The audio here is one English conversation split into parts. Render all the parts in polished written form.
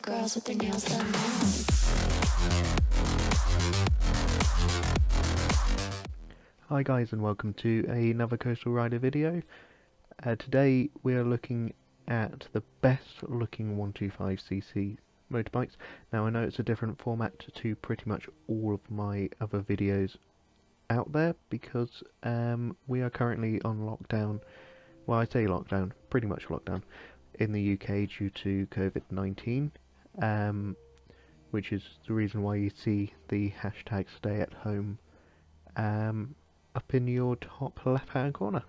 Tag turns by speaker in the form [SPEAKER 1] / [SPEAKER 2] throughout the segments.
[SPEAKER 1] girls with their nails done now.
[SPEAKER 2] Hi guys, and welcome to another Coastal Rider video. Today we are looking at the best looking 125cc motorbikes. Now I know it's a different format to pretty much all of my other videos out there because we are currently on lockdown. Well, I say lockdown, pretty much lockdown in the UK due to COVID-19, which is the reason why you see the hashtag stay at home up in your top left hand corner.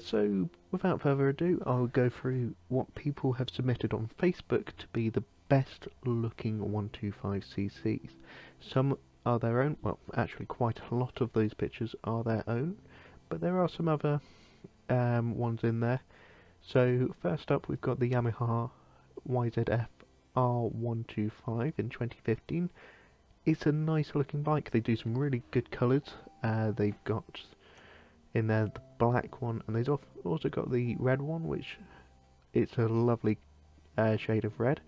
[SPEAKER 2] So without further ado, I'll go through what people have submitted on Facebook to be the best looking 125cc's. Some are their own, well actually quite a lot of those pictures are their own, but there are some other ones in there. So first up we've got the Yamaha YZF R125 in 2015. It's a nice looking bike. They do some really good colours. They've got in there the black one, and they've also got the red one, which it's a lovely shade of red,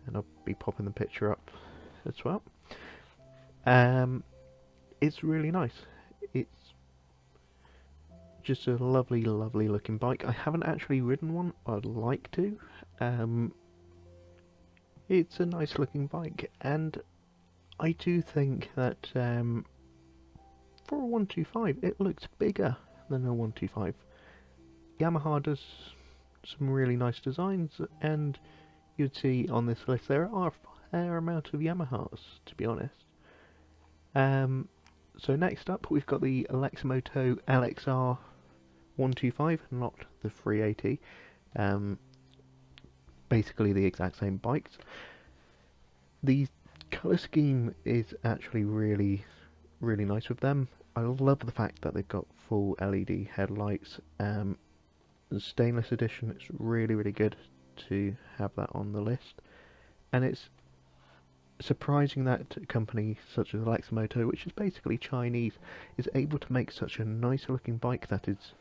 [SPEAKER 2] and I'll be popping the picture up as well. It's really nice. It's just a lovely looking bike. I haven't actually ridden one. I'd like to. It's a nice looking bike, and I do think that for a 125 it looks bigger than a 125. Yamaha does some really nice designs, and you'd see on this list there are a fair amount of Yamahas, to be honest. So next up we've got the Alexmoto LXR 125, not the 380. Basically the exact same bikes. The colour scheme is actually really nice with them. I love the fact that they've got full LED headlights. The stainless edition, it's really good to have that on the list, and it's surprising that a company such as Alexmoto, which is basically Chinese, is able to make such a nice looking bike that is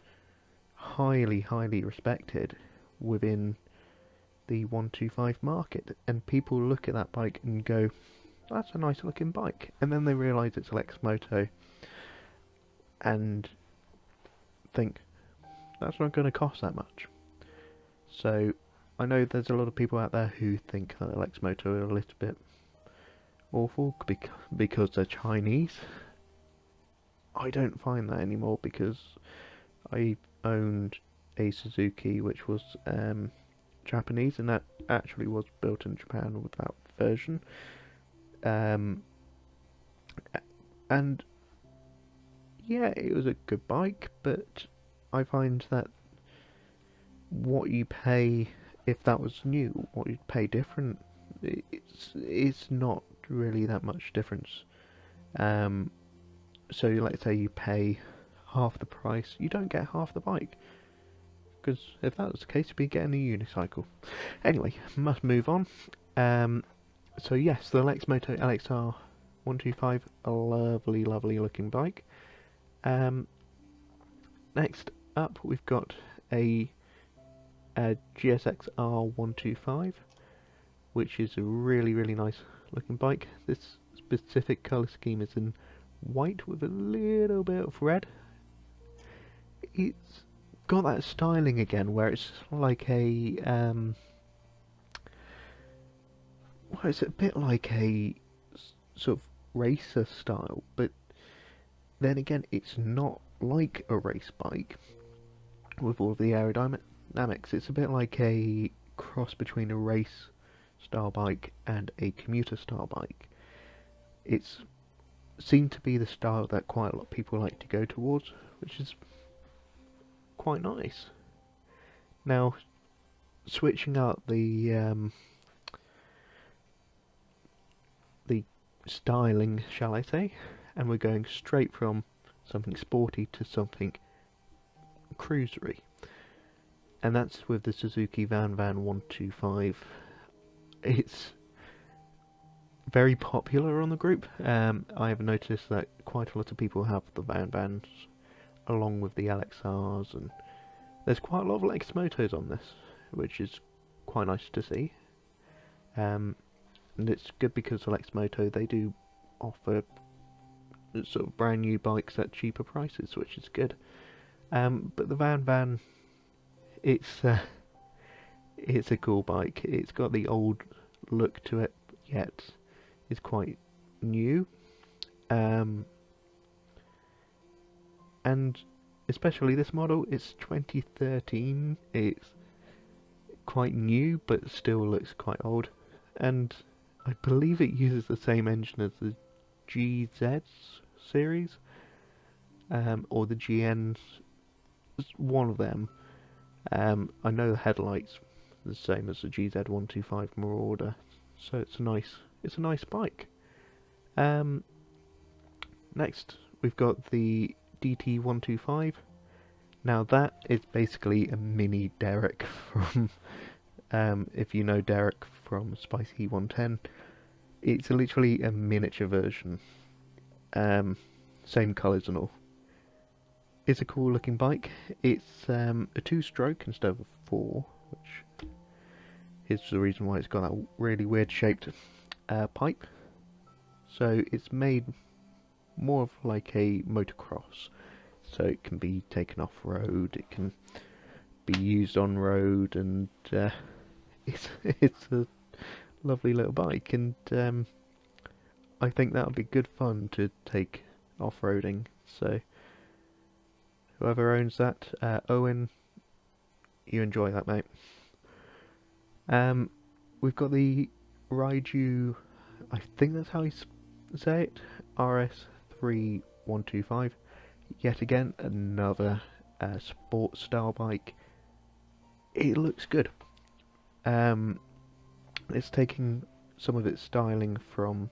[SPEAKER 2] highly respected within the 125 market, and people look at that bike and go, that's a nice looking bike, and then they realise it's Alexmoto and think that's not going to cost that much. So I know there's a lot of people out there who think that Alexmoto are a little bit awful because they're Chinese. I don't find that anymore, because I owned a Suzuki which was Japanese, and that actually was built in Japan with that version. And yeah, it was a good bike, but I find that what you pay, if that was new, what you'd pay different, it's not really that much difference. So let's say you pay half the price, you don't get half the bike, because if that was the case you'd be getting a unicycle. Anyway, must move on. So yes, the Alexmoto LXR 125, a lovely looking bike. Next up we've got a GSX R125, which is a really nice looking bike. This specific colour scheme is in white with a little bit of red. It's got that styling again where it's like a well, it's a bit like a sort of racer style, but then again it's not like a race bike with all of the aerodynamics. It's a bit like a cross between a race style bike and a commuter style bike. It's seemed to be the style that quite a lot of people like to go towards, which is quite nice. Now, switching out the styling, shall I say, and we're going straight from something sporty to something cruisery, and that's with the Suzuki Van 125. It's very popular on the group. I have noticed that quite a lot of people have the Vans along with the LXRs, and there's quite a lot of Alexmotos on this, which is quite nice to see. And it's good because Lexmoto, they do offer sort of brand new bikes at cheaper prices, which is good. But the Van, it's it's a cool bike. It's got the old look to it, yet it's quite new. And especially this model, it's 2013. It's quite new, but still looks quite old. And I believe it uses the same engine as the GZ series, or the GNs. One of them. I know the headlights are the same as the GZ125 Marauder, so it's a nice bike. Next, we've got the DT125. Now that is basically a mini Derek from, if you know Derek from Spicy 110, it's literally a miniature version. Same colours and all. It's a cool looking bike. It's a 2-stroke instead of a 4, which is the reason why it's got that really weird shaped pipe. So it's made more of like a motocross. So it can be taken off road, it can be used on road, and it's a lovely little bike, and I think that would be good fun to take off-roading. So whoever owns that, Owen, you enjoy that, mate. We've got the Raiju, I think that's how you say it, RS3125. Yet again, another sports style bike. It looks good. It's taking some of its styling from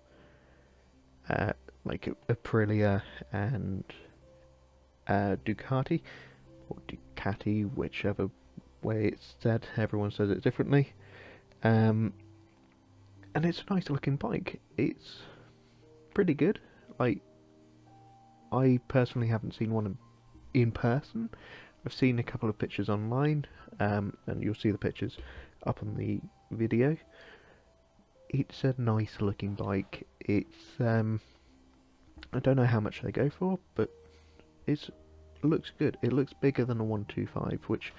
[SPEAKER 2] like Aprilia and Ducati, or Ducati, whichever way it's said. Everyone says it differently. And it's a nice looking bike. It's pretty good. Like, I personally haven't seen one in person. I've seen a couple of pictures online, and you'll see the pictures up on the video. It's a nice looking bike. It's I don't know how much they go for, but it looks good. It looks bigger than a 125, which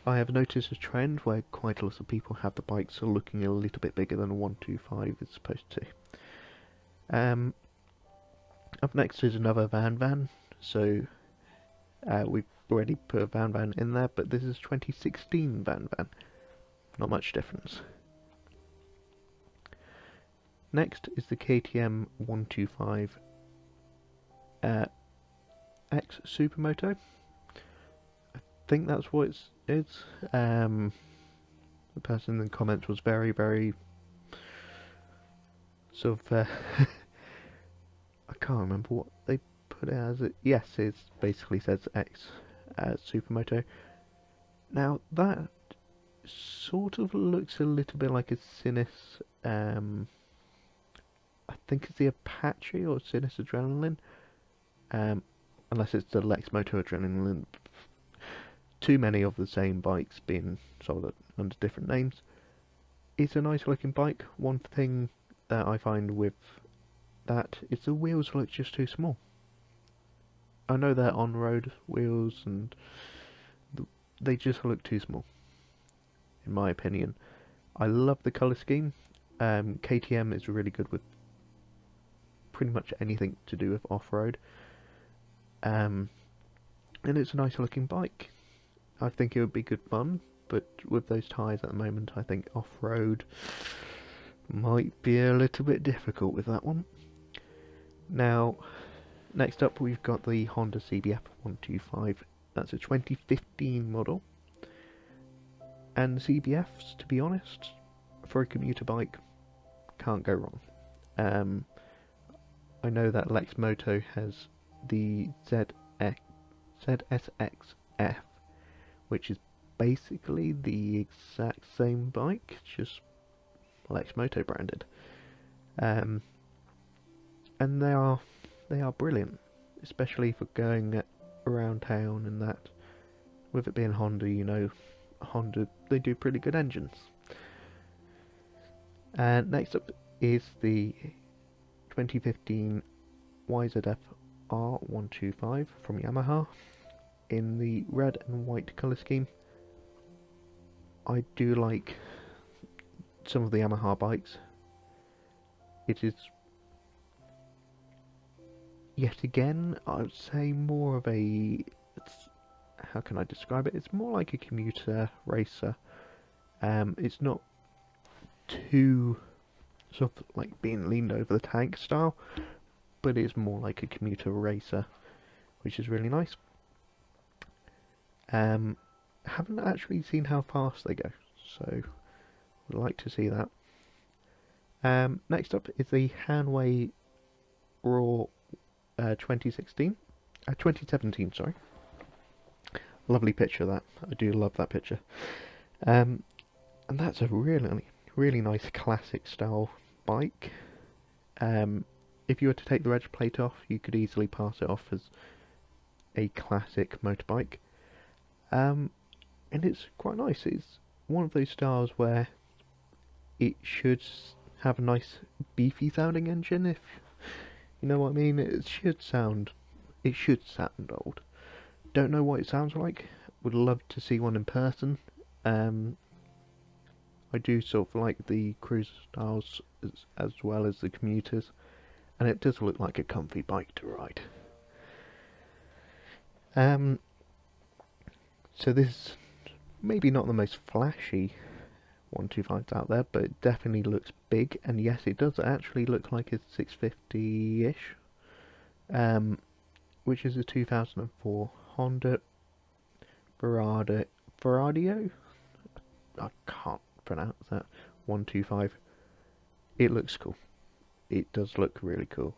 [SPEAKER 2] I have noticed a trend where quite a lot of people have the bikes looking a little bit bigger than a 125 is supposed to. Up next is another Van. So we've already put a Van in there, but this is 2016 Van. Not much difference. Next is the KTM 125 X Supermoto. I think that's what it is. The person in the comments was very sort of I can't remember what they put it as. Yes, it basically says X Supermoto. Now that sort of looks a little bit like a Sinus. I think it's the Apache or Sinus Adrenaline. Unless it's the Lexmoto Adrenaline. Too many of the same bikes being sold under different names. It's a nice looking bike. One thing that I find with that is the wheels look just too small. I know they're on-road wheels and they just look too small, in my opinion. I love the colour scheme. KTM is really good with pretty much anything to do with off-road. And it's a nice looking bike. I think it would be good fun, but with those tyres at the moment, I think off-road might be a little bit difficult with that one. Now, next up we've got the Honda CBF 125. That's a 2015 model. And the CBFs, to be honest, for a commuter bike, can't go wrong. I know that Lexmoto has the ZSX-F, which is basically the exact same bike, just Lexmoto branded. And they are brilliant, especially for going around town and that. With it being Honda, you know, Honda, they do pretty good engines. Next up is the 2015 YZF R125 from Yamaha in the red and white colour scheme. I do like some of the Yamaha bikes. It is, yet again, I would say more of a, how can I describe it? It's more like a commuter racer. It's not too sort of like being leaned over the tank style, but it's more like a commuter racer, which is really nice. Haven't actually seen how fast they go, so would like to see that. Next up is the Hanway Raw 2017, sorry. Lovely picture of that. I do love that picture. And that's a really nice classic style bike. If you were to take the reg plate off, you could easily pass it off as a classic motorbike. And it's quite nice. It's one of those styles where it should have a nice beefy sounding engine, if you know what I mean. It should sound old. Don't know what it sounds like. Would love to see one in person. I do sort of like the cruiser styles as well as the commuters, and it does look like a comfy bike to ride. So this is maybe not the most flashy 125s out there, but it definitely looks big, and yes, it does actually look like a 650-ish, which is a 2004 Honda Viradio. I can't pronounce that. 125. It looks cool. It does look really cool.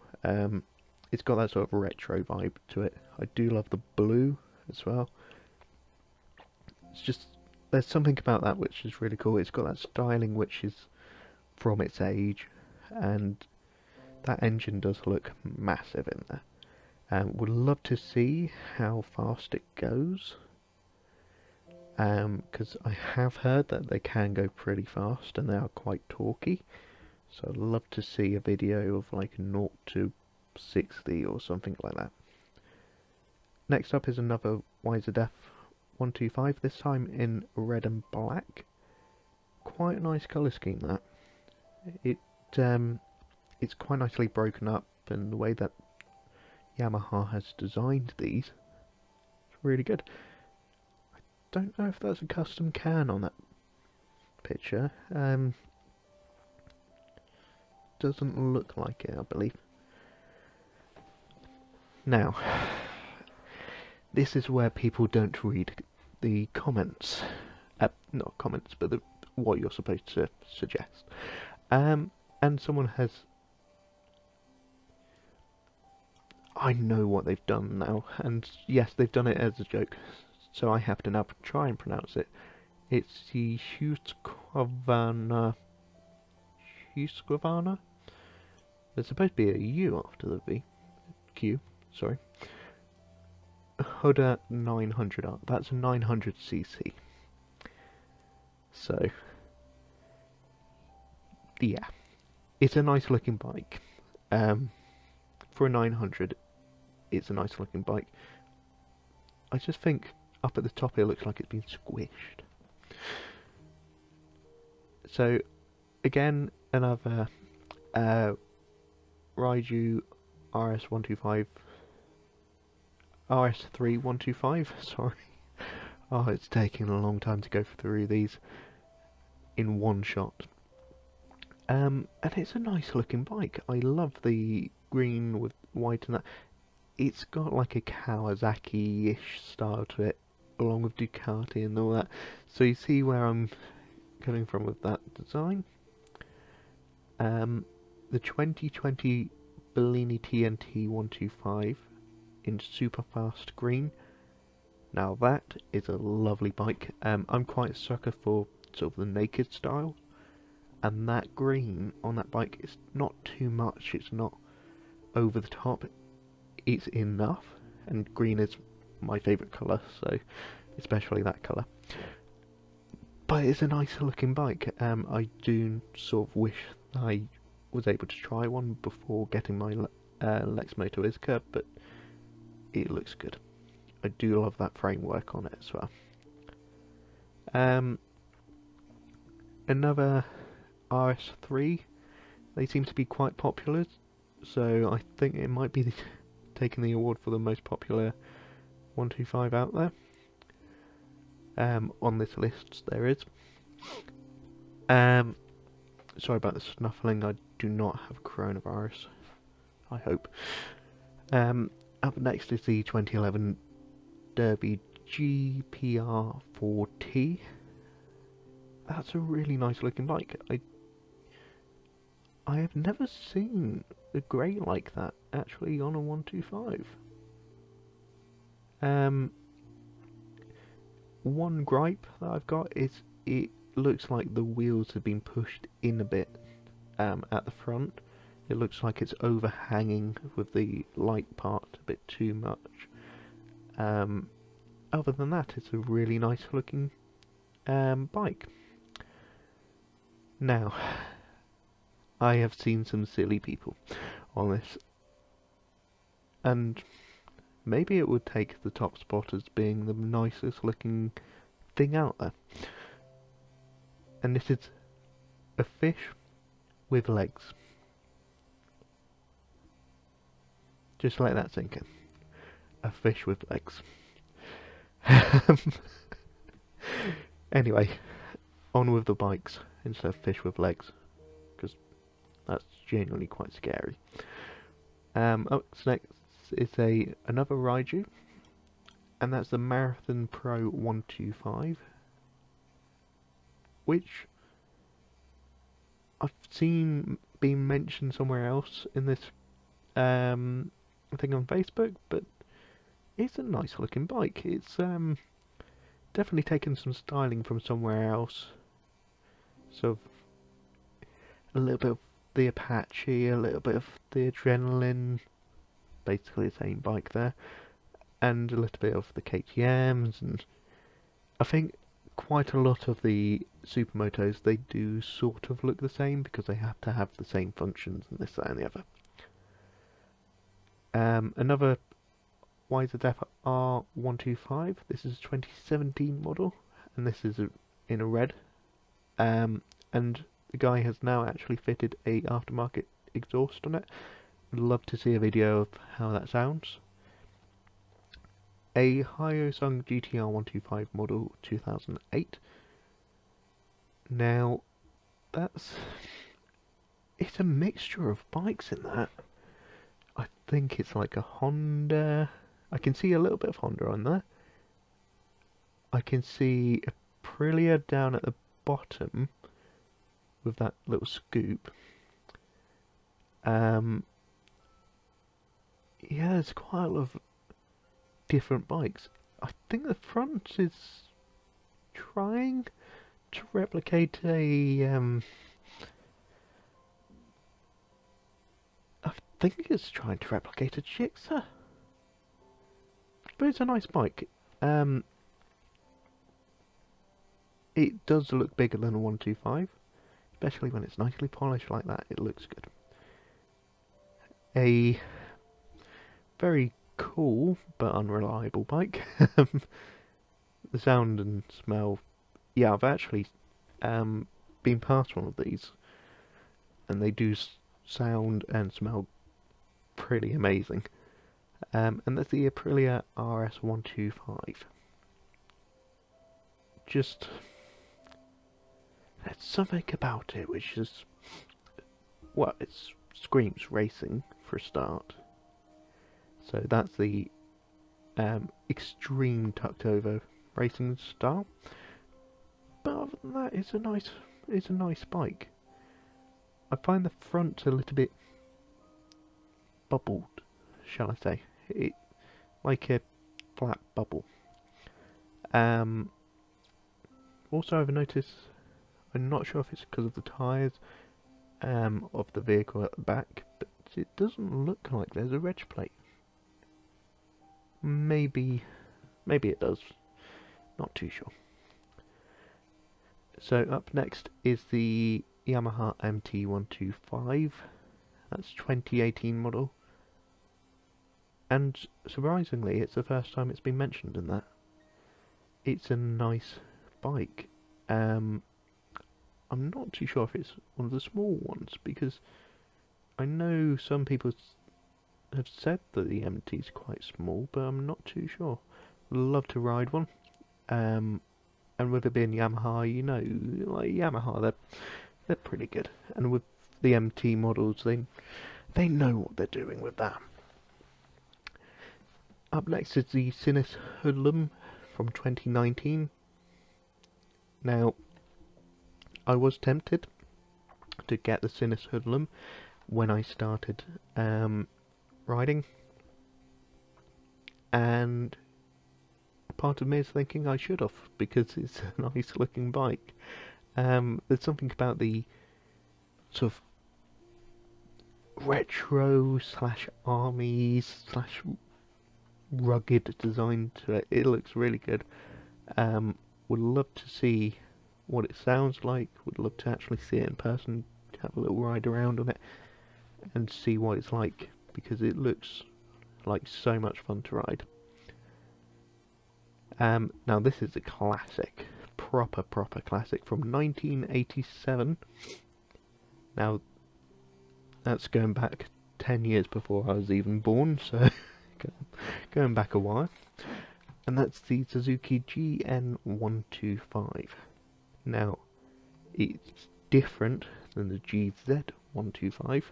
[SPEAKER 2] It's got that sort of retro vibe to it. I do love the blue as well. It's just, there's something about that which is really cool. It's got that styling which is from its age, and that engine does look massive in there. Would love to see how fast it goes, because I have heard that they can go pretty fast and they are quite torquey. So I'd love to see a video of like 0 to 60 or something like that. Next up is another YZF 125, this time in red and black. Quite a nice colour scheme that. It's quite nicely broken up, and the way that Yamaha has designed these, it's really good. I don't know if that's a custom can on that picture. Doesn't look like it, I believe. Now, this is where people don't read the comments. Not comments, but what you're supposed to suggest. And someone has... I know what they've done now, and yes, they've done it as a joke, so I have to now try and pronounce it. It's the Husqvarna. There's supposed to be a U after the V. Q, sorry. Huda 900R. That's a 900cc. So, yeah, it's a nice looking bike. For a 900, it's a nice looking bike. I just think up at the top it looks like it's been squished. So, again, another Raiju RS3 125, sorry. Oh, it's taking a long time to go through these in one shot. And it's a nice looking bike. I love the green with white and that. It's got like a Kawasaki-ish style to it, along with Ducati and all that. So you see where I'm coming from with that design. The 2020 Bellini TNT 125 in super fast green. Now that is a lovely bike. I'm quite a sucker for sort of the naked style, and that green on that bike is not too much. It's not over the top. It's enough, and green is my favourite colour, so especially that colour. but it's a nicer looking bike. I do sort of wish I was able to try one before getting my Lexmoto Isca, but it looks good. I do love that framework on it as well. Another RS3. They seem to be quite popular, so I think it might be taking the award for the most popular 125 out there. On this list there is. Sorry about the snuffling, I do not have coronavirus, I hope. Up next is the 2011 Derby GPR 4T. That's a really nice looking bike. I have never seen a grey like that actually on a 125. One gripe that I've got is it looks like the wheels have been pushed in a bit at the front. It looks like it's overhanging with the light part a bit too much. Other than that, it's a really nice looking bike. Now, I have seen some silly people on this, and maybe it would take the top spot as being the nicest looking thing out there. And this is a fish with legs. Just let that sink in. A fish with legs. Anyway, on with the bikes instead of fish with legs, because that's genuinely quite scary. Up next is another Raiju, and that's the Marathon Pro 125, which I've seen being mentioned somewhere else in this thing on Facebook, but it's a nice looking bike. It's definitely taken some styling from somewhere else. So a little bit of the Apache, a little bit of the Adrenaline, basically the same bike there, and a little bit of the KTMs, and I think quite a lot of the Supermotos, they do sort of look the same because they have to have the same functions and this, that and the other. Another YZF R125, this is a 2017 model, and this is in a red, and the guy has now actually fitted a aftermarket exhaust on it. I'd love to see a video of how that sounds. A Hyosung GTR 125 model 2008. Now, it's a mixture of bikes in that. I think it's like a Honda. I can see a little bit of Honda on there. I can see a Aprilia down at the bottom with that little scoop. Yeah, there's quite a lot of different bikes. I think the front is trying to replicate I think it's trying to replicate a Gixxer, but it's a nice bike. It does look bigger than a 125, especially when it's nicely polished like that. It looks good. A very cool but unreliable bike. The sound and smell. Yeah, I've actually been past one of these, and they do sound and smell pretty amazing. And that's the Aprilia RS125. Just there's something about it which is, well, it screams racing for a start. So that's the extreme tucked over racing style. But other than that, it's a nice bike. I find the front a little bit bubbled, shall I say? It like a flat bubble. Also, I've noticed, I'm not sure if it's because of the tyres of the vehicle at the back, but it doesn't look like there's a reg plate. Maybe it does. Not too sure. So up next is the Yamaha MT125. That's 2018 model. And surprisingly, it's the first time it's been mentioned in that. It's a nice bike. I'm not too sure if it's one of the small ones, because I know some people have said that the MT is quite small, but I'm not too sure. Would love to ride one. And with it being Yamaha, you know, like Yamaha, they're pretty good. And with the MT models, they know what they're doing with that. Up next is the Sinus Hoodlum from 2019. Now, I was tempted to get the Sinus Hoodlum when I started riding, and part of me is thinking I should have, because it's a nice looking bike. There's something about the sort of retro slash army slash rugged design to it. It looks really good. Would love to see what it sounds like. Would love to actually see it in person, have a little ride around on it, and see what it's like, because it looks like so much fun to ride. Now this is a classic, proper classic from 1987. Now that's going back 10 years before I was even born, so going back a while. And that's the Suzuki GN125. Now, it's different than the GZ125,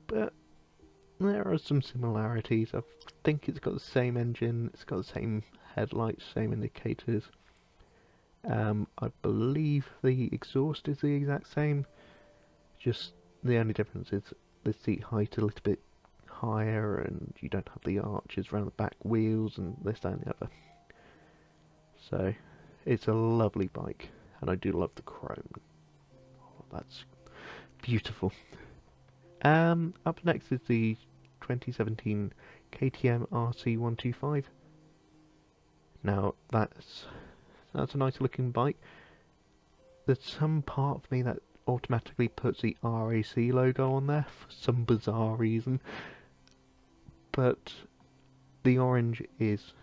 [SPEAKER 2] but there are some similarities. I think it's got the same engine, it's got the same headlights, same indicators. I believe the exhaust is the exact same, just the only difference is the seat height a little bit higher, and you don't have the arches around the back wheels and this, that and the other. So it's a lovely bike, and I do love the chrome. Oh, that's beautiful. Up next is the 2017 KTM RC125. Now that's a nice looking bike. There's some part of me that automatically puts the RAC logo on there for some bizarre reason, but the orange is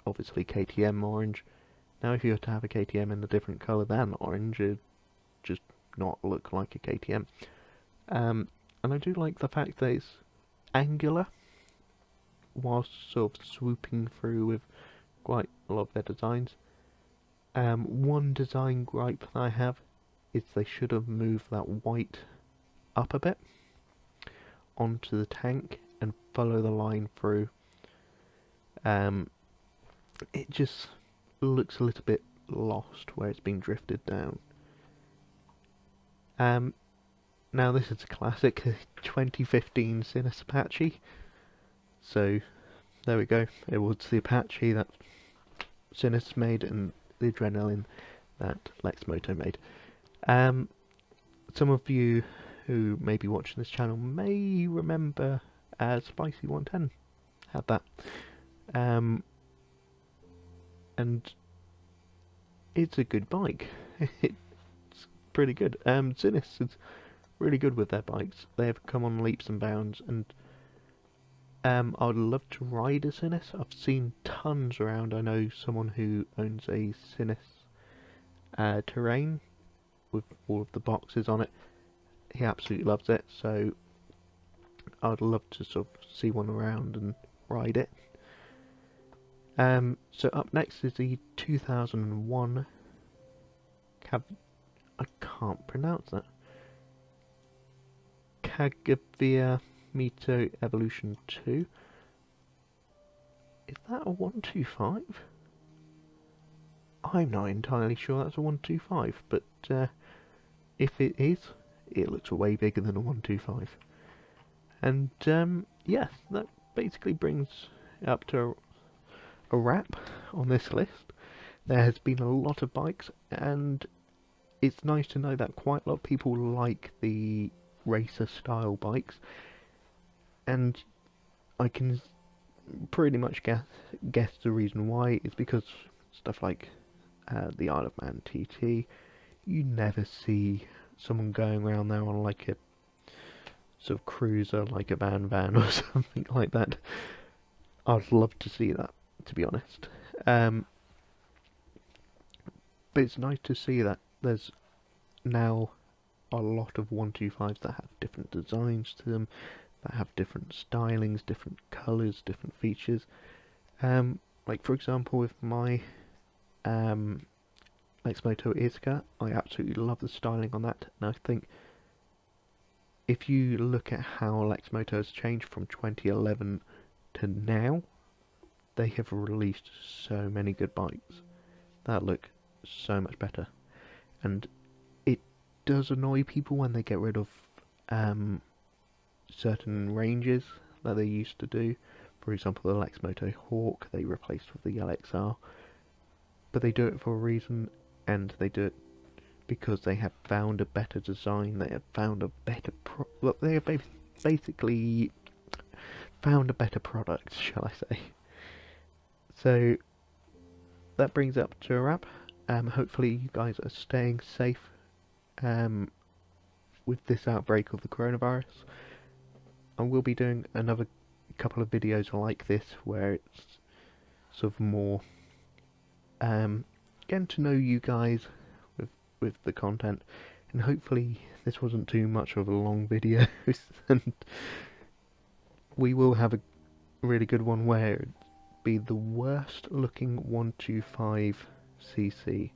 [SPEAKER 2] obviously KTM orange. Now if you were to have a KTM in a different colour than orange, it'd just not look like a KTM. And I do like the fact that it's angular, whilst sort of swooping through with quite a lot of their designs. One design gripe that I have is they should have moved that white up a bit onto the tank and follow the line through. It just looks a little bit lost where it's been drifted down. Now this is a classic 2015 Sinus Apache. So there we go. It was the Apache that Sinus made and the Adrenaline that Lexmoto made. Some of you who may be watching this channel may remember Spicy 110 had that. And it's a good bike. It's pretty good. Sinus is really good with their bikes. They have come on leaps and bounds, and I would love to ride a Sinus. I've seen tons around. I know someone who owns a Sinus Terrain with all of the boxes on it. He absolutely loves it, so I'd love to sort of see one around and ride it. So up next is the 2001 I can't pronounce that. Kagavia Mito Evolution 2. Is that a 125? I'm not entirely sure that's a 125, but if it is, it looks way bigger than a 125. And yeah, that basically brings it up to a wrap on this list. There has been a lot of bikes, and it's nice to know that quite a lot of people like the racer style bikes, and I can pretty much guess the reason why. Is because stuff like the Isle of Man TT, you never see someone going around there on like a sort of cruiser, like a van or something like that. I'd love to see that, to be honest. But it's nice to see that there's now a lot of 125s that have different designs to them, that have different stylings, different colours, different features. Like for example, with my Lexmoto Ithaca, I absolutely love the styling on that, and I think if you look at how Lexmoto has changed from 2011 to now, they have released so many good bikes that look so much better. And it does annoy people when they get rid of certain ranges that they used to do. For example, the Lexmoto Hawk they replaced with the LXR, but they do it for a reason, and they do it because they have found a better design. They have found a better they have basically found a better product, shall I say? So that brings up to a wrap. Hopefully you guys are staying safe with this outbreak of the coronavirus. I will be doing another couple of videos like this where it's sort of more getting to know you guys with the content, and hopefully this wasn't too much of a long video and we will have a really good one where it'd be the worst looking 125cc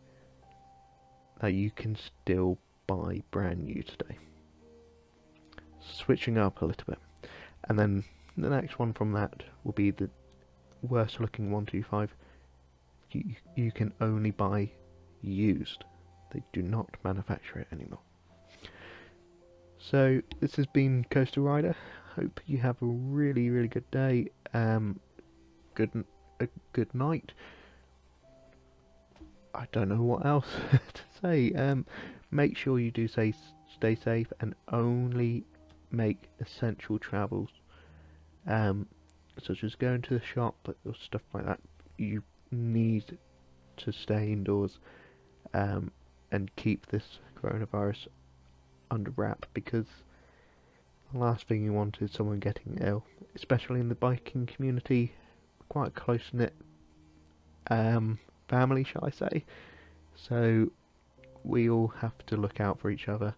[SPEAKER 2] that you can still buy brand new today. Switching up a little bit. And then the next one from that will be the worst looking 125 you can only buy used. They do not manufacture it anymore. So this has been Coastal Rider. Hope you have a really good day. Good night. I don't know what else to say. Make sure you do stay safe and only make essential travels, such as going to the shop or stuff like that. You need to stay indoors and keep this coronavirus under wrap, because the last thing you want is someone getting ill, especially in the biking community. Quite a close-knit family, shall I say. So we all have to look out for each other,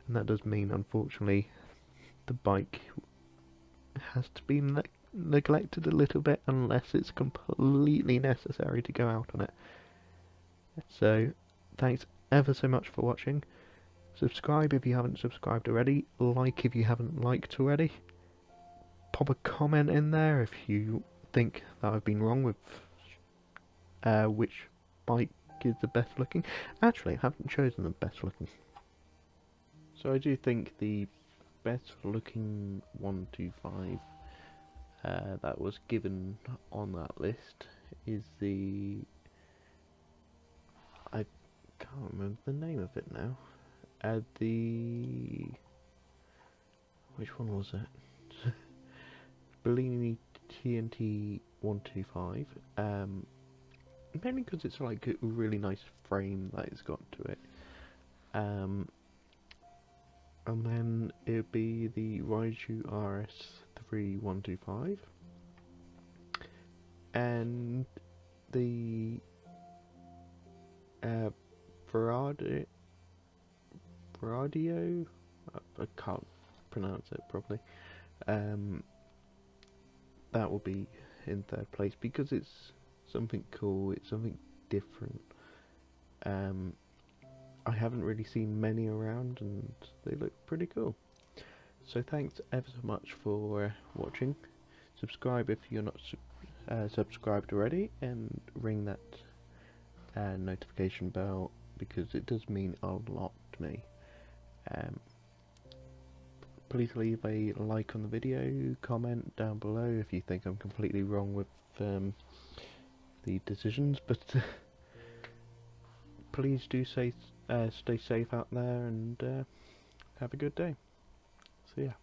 [SPEAKER 2] and that does mean, unfortunately, the bike has to be neglected a little bit unless it's completely necessary to go out on it. So thanks ever so much for watching. Subscribe if you haven't subscribed already, like if you haven't liked already. Pop a comment in there if you think that I've been wrong with which bike is the best looking. Actually, I haven't chosen the best looking. So I do think the best looking 125 that was given on that list is the... I can't remember the name of it now. Which one was it? Bellini TNT 125. Mainly because it's like a really nice frame that it's got to it. And then it would be the Raiju RS3 125. And the Viradio, I can't pronounce it properly. That will be in third place because it's something cool, it's something different. I haven't really seen many around and they look pretty cool. So thanks ever so much for watching. Subscribe if you're not subscribed already, and ring that notification bell because it does mean a lot to me. Please leave a like on the video, comment down below if you think I'm completely wrong with the decisions, but please do stay safe out there and have a good day. See ya.